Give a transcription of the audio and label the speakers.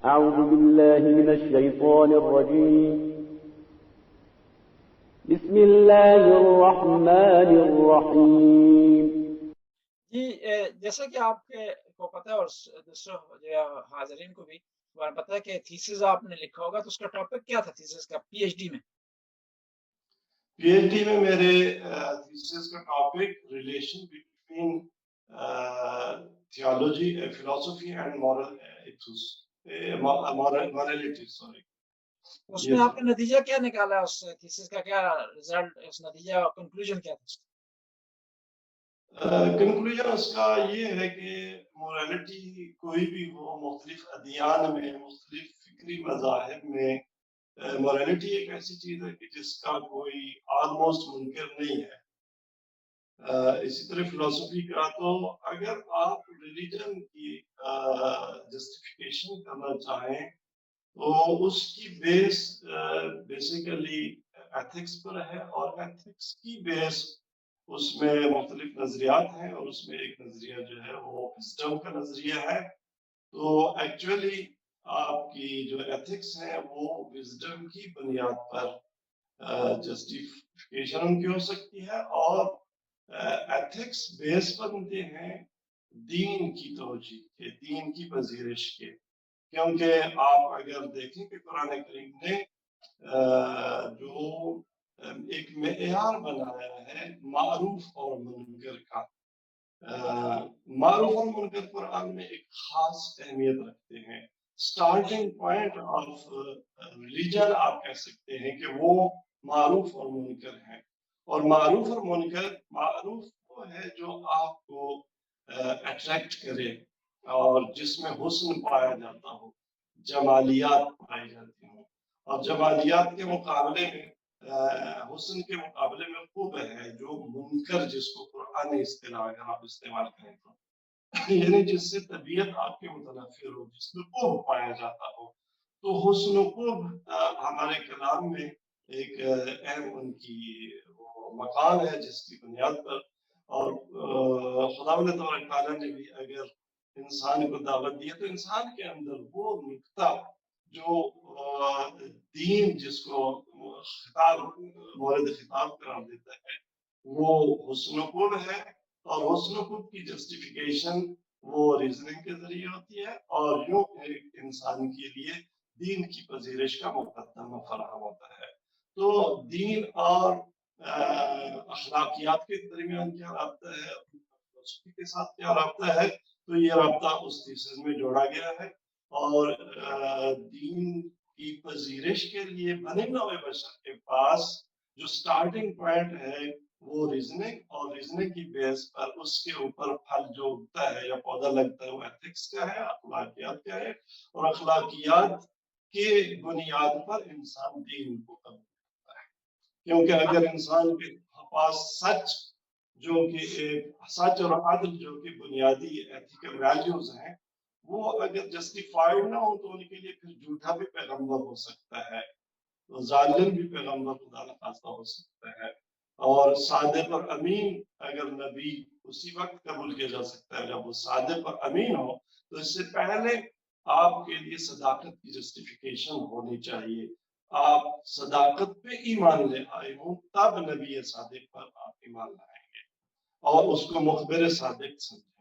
Speaker 1: أعوذ بالله من الشيطان الرجيم بسم الله الرحمن الرحيم.
Speaker 2: جی جیسا کہ آپ کو پتہ ہے اور دوسروں جو حاضرین کو بھی پتہ ہے کہ تھیسس آپ نے لکھا ہوگا، تو اس کا ٹاپک کیا تھا تھیسس کا پی ایچ ڈی میں؟
Speaker 3: پی ایچ ڈی میں میرے تھیسس کا topic relation between theology philosophy and moral ethos morality sorry.
Speaker 2: اس میں آپ نے نتیجہ کیا نکالا ہے؟ اس تھیسس کا کیا رزلٹ، اس نتیجہ کنکلوژن کیا تھا؟
Speaker 3: کنکلوژن اس کا یہ ہے کہ مورالٹی کوئی بھی ہو، مختلف ادیان میں، مختلف فکری مذاہب میں، مورالٹی ایک ایسی چیز ہے کہ جس کا کوئی آلموسٹ منکر نہیں ہے. اسی طرح فلسفی کا تو اگر آپ ریلیجن کی جسٹیفیکیشن کرنا چاہیں تو اس کی بیس بیسیکلی ایتھکس پر ہے، اور ایتھکس کی بیس اس میں مختلف نظریات ہیں، اور اس میں ایک نظریہ جو ہے وہ وزڈم کا نظریہ ہے. تو ایکچولی آپ کی جو ایتھکس ہیں وہ وزڈم کی بنیاد پر جسٹیفیکیشن ان کی ہو سکتی ہے، اور ایتھکس بیس بنتے ہیں دین کی توجہ کے، دین کی پذیرش کے. کیونکہ آپ اگر دیکھیں کہ قرآن کریم نے جو ایک معیار بنایا ہے معروف اور منکر کا، معروف اور منکر قرآن میں ایک خاص اہمیت رکھتے ہیں. سٹارٹنگ پوائنٹ آف ریلیجن آپ کہہ سکتے ہیں کہ وہ معروف اور منکر ہیں. اور معروف اور منکر، معروف وہ ہے جو آپ کو اٹریکٹ کرے اور جس میں حسن پایا جاتا ہو، جمالیات پائی جاتی ہوں. اور جمالیات کے مقابلے میں، حسن کے مقابلے میں خوب ہے جو منکر، جس کو قرآن اصطلاح اگر آپ استعمال کریں تو یعنی جس سے طبیعت آپ کے متنفر ہو، جس میں خوب پایا جاتا ہو. تو حسن و خوب ہمارے کلام میں ایک اہم ان کی مقام ہے جس کی بنیاد پر، اور خداوند تبارک تعالیٰ نے بھی اگر انسان کو دعوت دی ہے تو انسان کے اندر وہ نقطہ جو دین جس کو خطاب، مورد خطاب قرار دیتا ہے، وہ حسن و خوب ہے. اور حسن و خوب کی جسٹیفیکیشن وہ ریزننگ کے ذریعے ہوتی ہے، اور یوں ایک انسان کے لیے دین کی پذیرش کا مقدمہ فراہم ہوتا ہے. تو دین اور اخلاقیات کے درمیان کیا رابطہ ہے، فلسفی کے ساتھ کیا رابطہ ہے، تو یہ رابطہ اس تھیسس میں جوڑا گیا ہے. اور دین کی پذیرش کے لیے بنے نوع بشر کے پاس جو سٹارٹنگ پوائنٹ ہے وہ ریزننگ، اور ریزننگ کی بیس پر اس کے اوپر پھل جو اگتا ہے یا پودا لگتا ہے وہ ایتھکس کا ہے، اخلاقیات کا ہے. اور اخلاقیات کے بنیاد پر انسان دین کو قبول کرتا ہے. کیونکہ اگر انسان کے پاس سچ جو کہ ایک سچ اور عدل جو کہ بنیادی ایتھیکل ویلیوز ہیں، وہ اگر جسٹیفائیڈ نہ ہو تو ان کے لیے پھر جھوٹا بھی پیغمبر ہو سکتا ہے، ظالم بھی پیغمبر خدا نخواستہ ہو سکتا ہے. اور صادق اور امین اگر نبی اسی وقت قبول کیا جا سکتا ہے جب وہ صادق اور امین ہو. تو اس سے پہلے آپ کے لیے صداقت کی جسٹیفیکیشن ہونی چاہیے. آپ صداقت پہ ایمان لے آئے ہوں تب نبی صادق پر آپ ایمان لائیں گے اور اس کو مخبر صادق سمجھیں